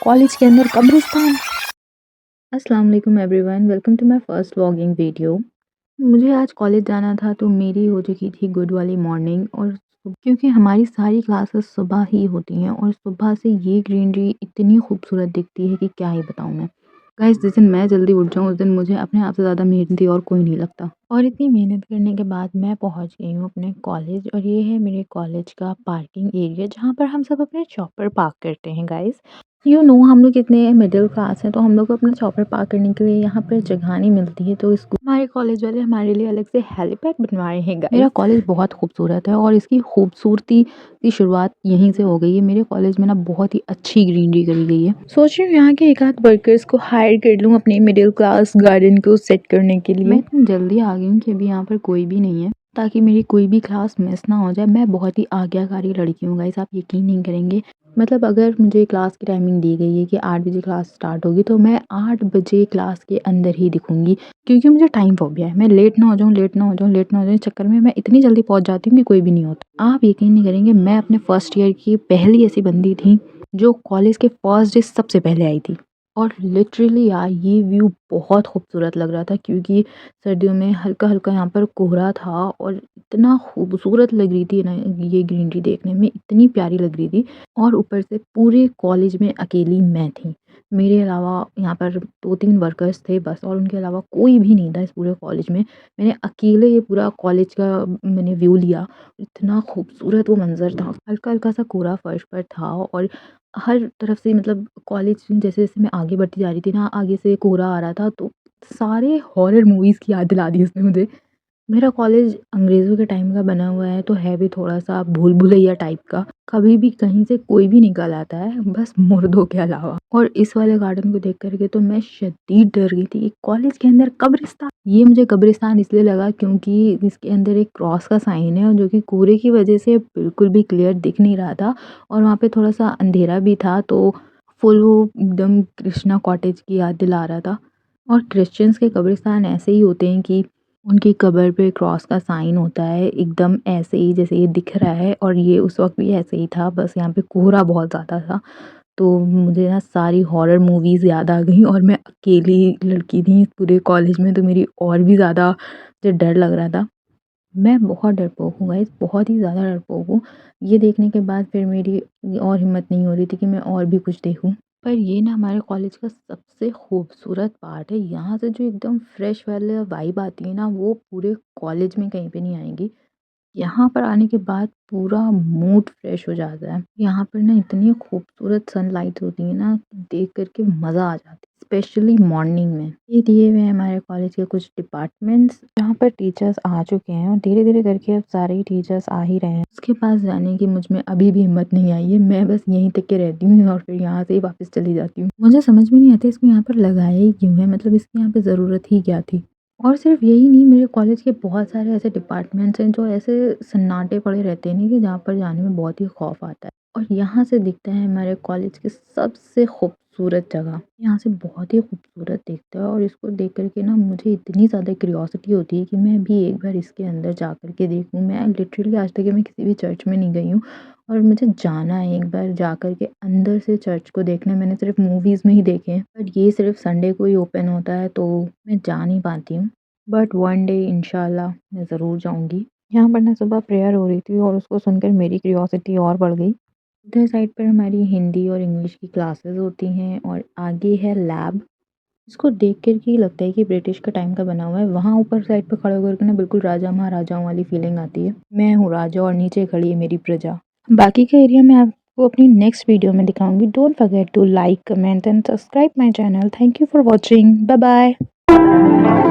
College के अंदर कब्रिस्तान। अस्सलाम वालेकुम everyone, welcome to my first vlogging video. मुझे आज कॉलेज जाना था तो मेरी हो चुकी थी गुड वाली मॉर्निंग। और क्योंकि हमारी सारी क्लासेस सुबह ही होती हैं और सुबह से ये ग्रीनरी इतनी खूबसूरत दिखती है कि क्या ही बताऊँ मैं। गाइस, जिस दिन मैं जल्दी उठ जाऊँ उस दिन मुझे अपने आप से ज़्यादा मेहनती और कोई नहीं लगता। और इतनी मेहनत करने के बाद मैं पहुँच गई हूँ अपने कॉलेज, और ये है मेरे कॉलेज का पार्किंग एरिया जहाँ पर हम सब अपने चॉपर पार्क करते हैं। गाइस, हम लोग इतने मिडिल क्लास हैं तो हम लोग को अपना चॉपर पार्क करने के लिए यहाँ पर जगह नहीं मिलती है, तो इसको हमारे कॉलेज वाले हमारे लिए अलग से हेलीपैड बनवाए हैं। गाइस, मेरा कॉलेज बहुत खूबसूरत है और इसकी खूबसूरती की शुरुआत यहीं से हो गई है। मेरे कॉलेज में ना बहुत ही अच्छी ग्रीनरी करी गई है। सोच रही हूँ यहाँ के एक आध वर्कर्स को हायर कर लूँ अपने मिडिल क्लास गार्डन को सेट करने के लिए। मैं इतनी जल्दी आ गई हूँ कि अभी यहाँ पर कोई भी नहीं है, ताकि मेरी कोई भी क्लास मिस ना हो जाए। मैं बहुत ही आज्ञाकारी लड़की हूँ गाइस, आप यकीन नहीं करेंगे। मतलब अगर मुझे क्लास की टाइमिंग दी गई है कि 8 बजे क्लास स्टार्ट होगी तो मैं 8 बजे क्लास के अंदर ही दिखूंगी, क्योंकि मुझे टाइम फोबिया है। मैं लेट ना हो जाऊँ, लेट ना हो जाऊँ, लेट ना हो जाऊँ, इस चक्कर में मैं इतनी जल्दी पहुंच जाती हूँ कि कोई भी नहीं होता। आप यकीन नहीं करेंगे, मैं अपने फर्स्ट ईयर की पहली ऐसी बंदी थी जो कॉलेज के फर्स्ट डे सबसे पहले आई थी। और लिटरली यार, ये व्यू बहुत खूबसूरत लग रहा था, क्योंकि सर्दियों में हल्का हल्का यहाँ पर कोहरा था और इतना खूबसूरत लग रही थी ना ये ग्रीनरी, देखने में इतनी प्यारी लग रही थी। और ऊपर से पूरे कॉलेज में अकेली मैं थी, मेरे अलावा यहाँ पर 2-3 वर्कर्स थे बस, और उनके अलावा कोई भी नहीं था इस पूरे कॉलेज में। मैंने अकेले ये पूरा कॉलेज का मैंने व्यू लिया। इतना खूबसूरत वो मंज़र था, हल्का-हल्का सा कोहरा फर्श पर था और हर तरफ से मतलब कॉलेज जैसे-जैसे मैं आगे बढ़ती जा रही थी ना, आगे से कोहरा आ रहा था, तो सारे हॉरर मूवीज़ की याद दिला दी उसने मुझे। मेरा कॉलेज अंग्रेज़ों के टाइम का बना हुआ है, तो है भी थोड़ा-सा भूल-भुलैया टाइप का। कभी भी कहीं से कोई भी निकल आता है, बस मुर्दों के अलावा। और इस वाले गार्डन को देख कर के तो मैं शदीद डर गई थी कि कॉलेज के अंदर कब्रिस्तान। ये मुझे कब्रिस्तान इसलिए लगा क्योंकि इसके अंदर एक क्रॉस का साइन है, और जो कि कोहरे की वजह से बिल्कुल भी क्लियर दिख नहीं रहा था, और वहाँ पे थोड़ा-सा अंधेरा भी था, तो फुल वो एकदम कृष्णा कॉटेज की याद दिला रहा था। और क्रिश्चियंस के कब्रिस्तान ऐसे ही होते हैं कि उनकी कब्र पे क्रॉस का साइन होता है, एकदम ऐसे ही जैसे ये दिख रहा है, और ये उस वक़्त भी ऐसे ही था, बस यहाँ पे कोहरा बहुत ज़्यादा था। तो मुझे ना सारी हॉरर मूवीज़ याद आ गईं, और मैं अकेली लड़की थी इस पूरे कॉलेज में, तो मेरी और भी ज़्यादा मुझे डर लग रहा था। मैं बहुत डरपोक हूँ गाइस, बहुत ही ज़्यादा डरपोक हूँ। ये देखने के बाद फिर मेरी और हिम्मत नहीं हो रही थी कि मैं और भी कुछ देखूँ। पर ये ना हमारे कॉलेज का सबसे खूबसूरत पार्ट है। यहाँ से जो एकदम फ्रेश वाला वाइब आती है ना, वो पूरे कॉलेज में कहीं पे नहीं आएगी। यहाँ पर आने के बाद पूरा मूड फ्रेश हो जाता है। यहाँ पर ना इतनी खूबसूरत सनलाइट होती है ना, देख कर के मज़ा आ जाता है, स्पेशली मॉर्निंग में। ये दिए हुए हैं हमारे कॉलेज के कुछ डिपार्टमेंट्स जहाँ पर टीचर्स आ चुके हैं, और धीरे-धीरे करके अब सारे ही टीचर्स आ ही रहे हैं। उसके पास जाने की मुझ में अभी भी हिम्मत नहीं आई है। मैं बस यहीं तक के रहती हूँ और फिर यहाँ से ही वापस चली जाती हूँ। मुझे समझ में नहीं आता इसको यहाँ पर लगाया ही क्यों है, मतलब इसकी यहाँ पे ज़रूरत ही क्या थी? और सिर्फ यही नहीं, मेरे कॉलेज के बहुत सारे ऐसे डिपार्टमेंट्स हैं जो ऐसे सन्नाटे पड़े रहते हैं, नहीं कि जहाँ पर जाने में बहुत ही खौफ आता है। और यहाँ से दिखता है हमारे कॉलेज की सबसे खूबसूरत जगह। यहाँ से बहुत ही खूबसूरत दिखता है, और इसको देख कर के ना मुझे इतनी ज़्यादा क्यूरियोसिटी होती है कि मैं भी एक बार इसके अंदर जा कर के देखूँ। मैं लिटरली आज तक मैं किसी भी चर्च में नहीं गई हूँ, और मुझे जाना है एक बार जा कर के अंदर से चर्च को देखना। मैंने सिर्फ मूवीज़ में ही देखे हैं, बट ये सिर्फ संडे को ही ओपन होता है, तो मैं जा नहीं पाती हूँ। बट वन डे इंशाल्लाह मैं ज़रूर जाऊँगी। यहाँ पर ना सुबह प्रेयर हो रही थी, और उसको सुनकर मेरी क्यूरियोसिटी और बढ़ गई। इधर साइड पर हमारी हिंदी और इंग्लिश की क्लासेस होती हैं, और आगे है लैब। इसको देख कर के ही लगता है कि ब्रिटिश का टाइम का बना हुआ है। वहाँ ऊपर साइड पे खड़े होकर के ना बिल्कुल राजा महाराजाओं वाली फीलिंग आती है। मैं हूँ राजा और नीचे खड़ी है मेरी प्रजा। बाकी का एरिया मैं आपको अपनी नेक्स्ट वीडियो में दिखाऊंगी। Don't forget to like, comment and subscribe my channel. Thank you for watching. Bye bye.